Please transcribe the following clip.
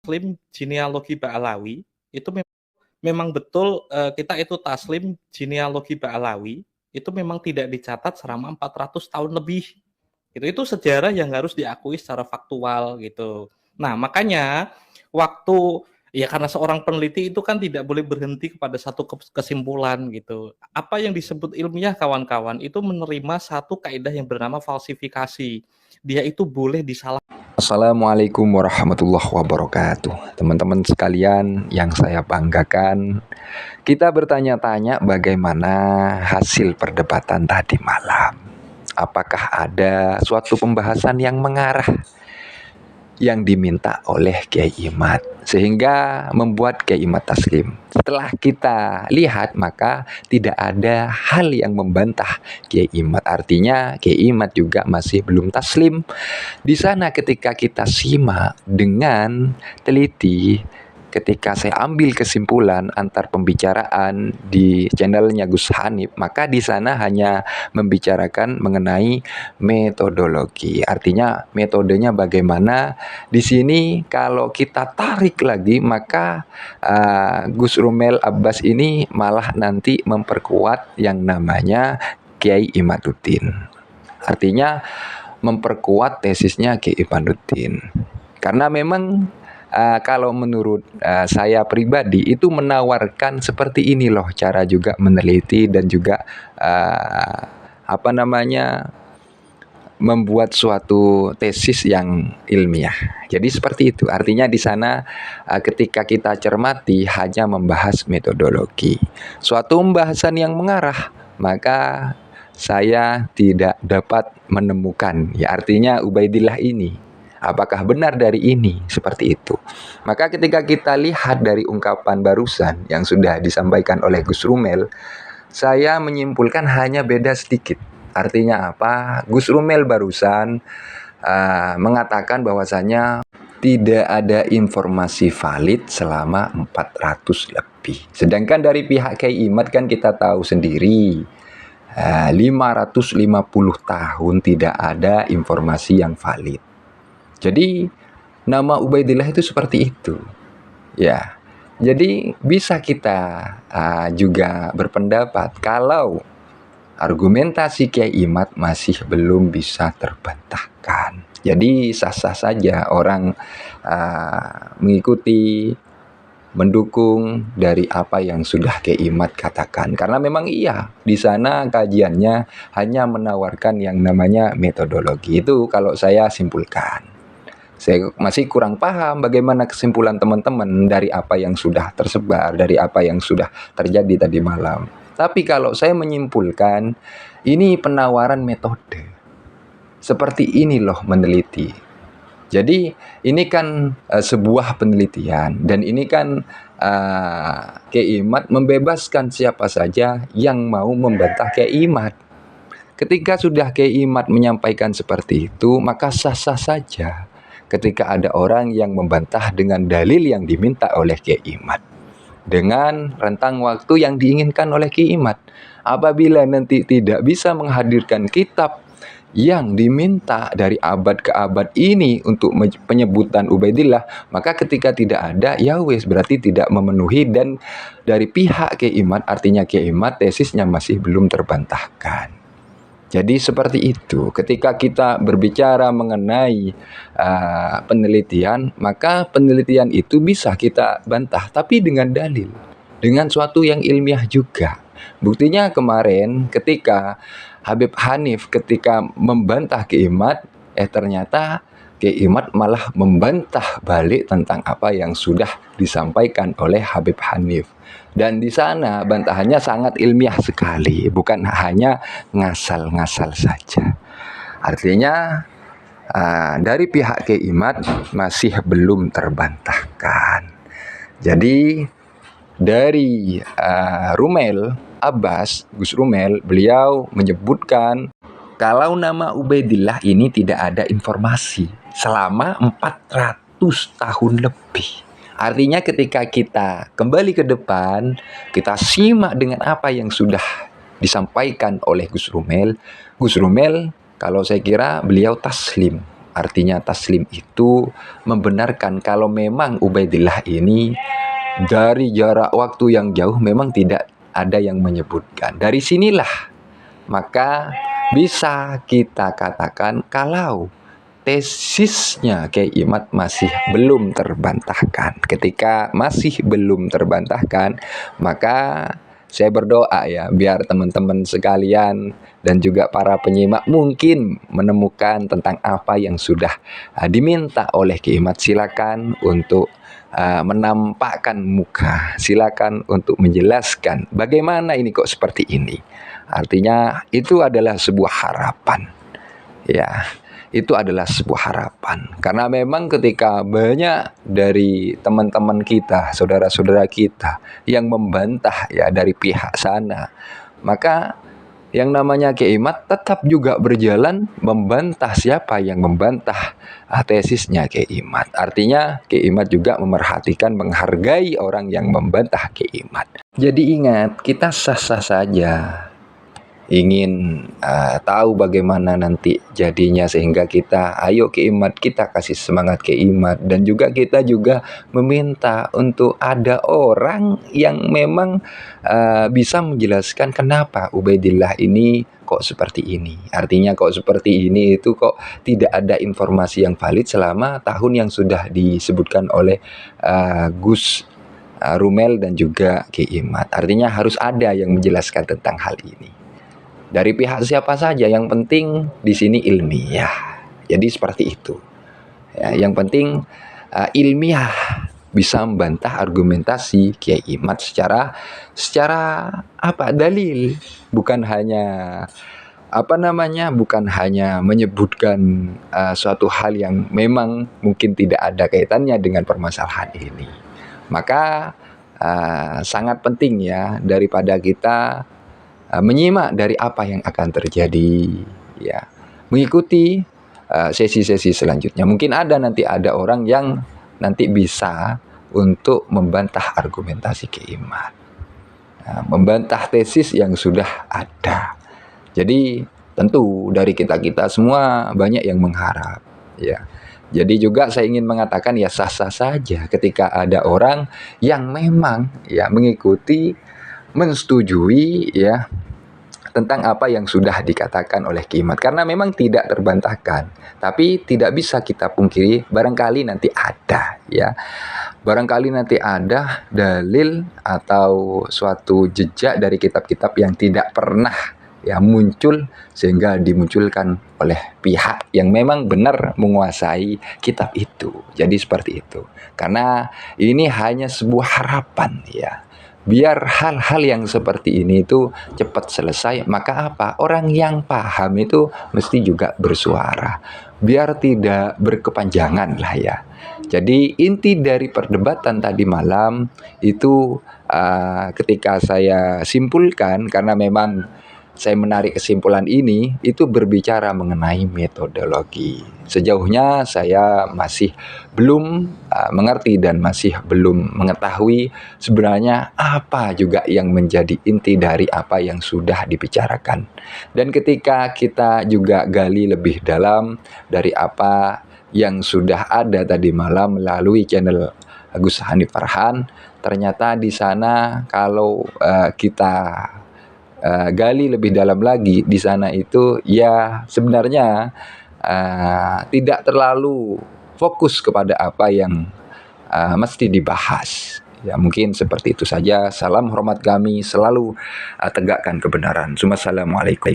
Taslim genealogi Ba'alawi, itu memang betul, kita itu taslim genealogi Ba'alawi, itu memang tidak dicatat selama 400 tahun lebih. Itu sejarah yang harus diakui secara faktual gitu. Nah, makanya waktu ya karena seorang peneliti itu kan tidak boleh berhenti kepada satu kesimpulan gitu. Apa yang disebut ilmiah kawan-kawan itu menerima satu kaidah yang bernama falsifikasi. Dia itu boleh disalah. Assalamualaikum warahmatullahi wabarakatuh. Teman-teman sekalian yang saya banggakan, kita bertanya-tanya bagaimana hasil perdebatan tadi malam. Apakah ada suatu pembahasan yang mengarah yang diminta oleh Kiai Imad sehingga membuat Kiai Imad taslim. Setelah kita lihat maka tidak ada hal yang membantah Kiai Imad. Artinya Kiai Imad juga masih belum taslim. Di sana ketika kita simak dengan teliti, ketika saya ambil kesimpulan antar pembicaraan di channelnya Gus Hanif, maka di sana hanya membicarakan mengenai metodologi. Artinya metodenya bagaimana. Di sini kalau kita tarik lagi, maka Gus Rumel Abbas ini malah nanti memperkuat yang namanya Kiai Imaduddin. Artinya memperkuat tesisnya Kiai Imaduddin. Karena memang kalau menurut saya pribadi itu menawarkan seperti ini loh cara juga meneliti dan juga membuat suatu tesis yang ilmiah. Jadi seperti itu. Artinya di sana ketika kita cermati hanya membahas metodologi. Suatu pembahasan yang mengarah, maka saya tidak dapat menemukan. Ya artinya Ubaidillah ini apakah benar dari ini? Seperti itu. Maka ketika kita lihat dari ungkapan barusan yang sudah disampaikan oleh Gus Rumel, saya menyimpulkan hanya beda sedikit. Artinya apa? Gus Rumel barusan mengatakan bahwasanya tidak ada informasi valid selama 400 lebih. Sedangkan dari pihak Kiai Imad kan kita tahu sendiri 550 tahun tidak ada informasi yang valid. Jadi nama Ubaidillah itu seperti itu. Ya. Jadi bisa kita juga berpendapat kalau argumentasi Kiai Imad masih belum bisa terbantahkan. Jadi sah-sah saja orang mengikuti, mendukung dari apa yang sudah Kiai Imad katakan. Karena memang iya, di sana kajiannya hanya menawarkan yang namanya metodologi. Itu kalau saya simpulkan. Saya masih kurang paham bagaimana kesimpulan teman-teman dari apa yang sudah tersebar, dari apa yang sudah terjadi tadi malam. Tapi kalau saya menyimpulkan, ini penawaran metode. Seperti ini loh meneliti. Jadi ini kan sebuah penelitian dan ini kan Kiai Imad membebaskan siapa saja yang mau membantah Kiai Imad. Ketika sudah Kiai Imad menyampaikan seperti itu, maka sah-sah saja ketika ada orang yang membantah dengan dalil yang diminta oleh Kiai Imad dengan rentang waktu yang diinginkan oleh Kiai Imad. Apabila nanti tidak bisa menghadirkan kitab yang diminta dari abad ke abad ini untuk penyebutan Ubaidillah, maka ketika tidak ada, ya wes berarti tidak memenuhi, dan dari pihak Kiai Imad, artinya Kiai Imad tesisnya masih belum terbantahkan. Jadi seperti itu. Ketika kita berbicara mengenai penelitian, maka penelitian itu bisa kita bantah, tapi dengan dalil, dengan suatu yang ilmiah juga. Buktinya kemarin ketika Habib Hanif ketika membantah Kiai Imad, ternyata Kiai Imad malah membantah balik tentang apa yang sudah disampaikan oleh Habib Hanif. Dan di sana bantahannya sangat ilmiah sekali, bukan hanya ngasal-ngasal saja. Artinya dari pihak Kiai Imad masih belum terbantahkan. Jadi dari Rumel Abbas, Gus Rumel, beliau menyebutkan kalau nama Ubaidillah ini tidak ada informasi selama 400 tahun lebih. Artinya ketika kita kembali ke depan, kita simak dengan apa yang sudah disampaikan oleh Gus Rumel. Gus Rumel, kalau saya kira beliau taslim. Artinya taslim itu membenarkan kalau memang Ubaidillah ini dari jarak waktu yang jauh memang tidak ada yang menyebutkan. Dari sinilah maka bisa kita katakan kalau tesisnya Kiai Imad masih belum terbantahkan. Ketika masih belum terbantahkan, maka saya berdoa ya, biar teman-teman sekalian dan juga para penyimak mungkin menemukan tentang apa yang sudah diminta oleh Kiai Imad. Silakan untuk menampakkan muka, silakan untuk menjelaskan bagaimana ini kok seperti ini. Artinya itu adalah sebuah harapan. Ya, itu adalah sebuah harapan. Karena memang ketika banyak dari teman-teman kita, saudara-saudara kita yang membantah ya dari pihak sana, maka yang namanya Kiai Imad tetap juga berjalan membantah siapa yang membantah tesisnya Kiai Imad. Artinya Kiai Imad juga memerhatikan, menghargai orang yang membantah Kiai Imad. Jadi ingat, kita sah-sah saja ingin tahu bagaimana nanti jadinya, sehingga kita ayo Kiai Imad, kita kasih semangat Kiai Imad, dan juga kita juga meminta untuk ada orang yang memang bisa menjelaskan kenapa Ubaidillah ini kok seperti ini. Artinya kok seperti ini itu kok tidak ada informasi yang valid selama tahun yang sudah disebutkan oleh Gus Rumel dan juga Kiai Imad. Artinya harus ada yang menjelaskan tentang hal ini. Dari pihak siapa saja, yang penting di sini ilmiah. Jadi seperti itu. Ya, yang penting ilmiah, bisa membantah argumentasi Kiai Imad secara dalil, bukan hanya bukan hanya menyebutkan suatu hal yang memang mungkin tidak ada kaitannya dengan permasalahan ini. Maka sangat penting ya, daripada kita menyimak dari apa yang akan terjadi, ya, mengikuti sesi-sesi selanjutnya. Mungkin nanti ada orang yang nanti bisa untuk membantah argumentasi Kiai Imad, membantah tesis yang sudah ada. Jadi tentu dari kita semua banyak yang mengharap, ya. Jadi juga saya ingin mengatakan ya, sah-sah saja ketika ada orang yang memang ya mengikuti, mensetujui ya tentang apa yang sudah dikatakan oleh Kiai Imad. Karena memang tidak terbantahkan, tapi tidak bisa kita pungkiri barangkali nanti ada ya. Barangkali nanti ada dalil atau suatu jejak dari kitab-kitab yang tidak pernah ya muncul, sehingga dimunculkan oleh pihak yang memang benar menguasai kitab itu. Jadi seperti itu. Karena ini hanya sebuah harapan ya, biar hal-hal yang seperti ini itu cepat selesai. Maka apa? Orang yang paham itu mesti juga bersuara, biar tidak berkepanjangan lah ya. Jadi inti dari perdebatan tadi malam itu ketika saya simpulkan, karena memang saya menarik kesimpulan ini, itu berbicara mengenai metodologi. Sejauhnya saya masih belum mengerti dan masih belum mengetahui sebenarnya apa juga yang menjadi inti dari apa yang sudah dibicarakan. Dan ketika kita juga gali lebih dalam dari apa yang sudah ada tadi malam melalui channel Gus Hanif Farhan, ternyata di sana kalau kita gali lebih dalam lagi, di sana itu ya sebenarnya tidak terlalu fokus kepada apa yang mesti dibahas. Ya mungkin seperti itu saja. Salam hormat kami, selalu tegakkan kebenaran. Assalamualaikum.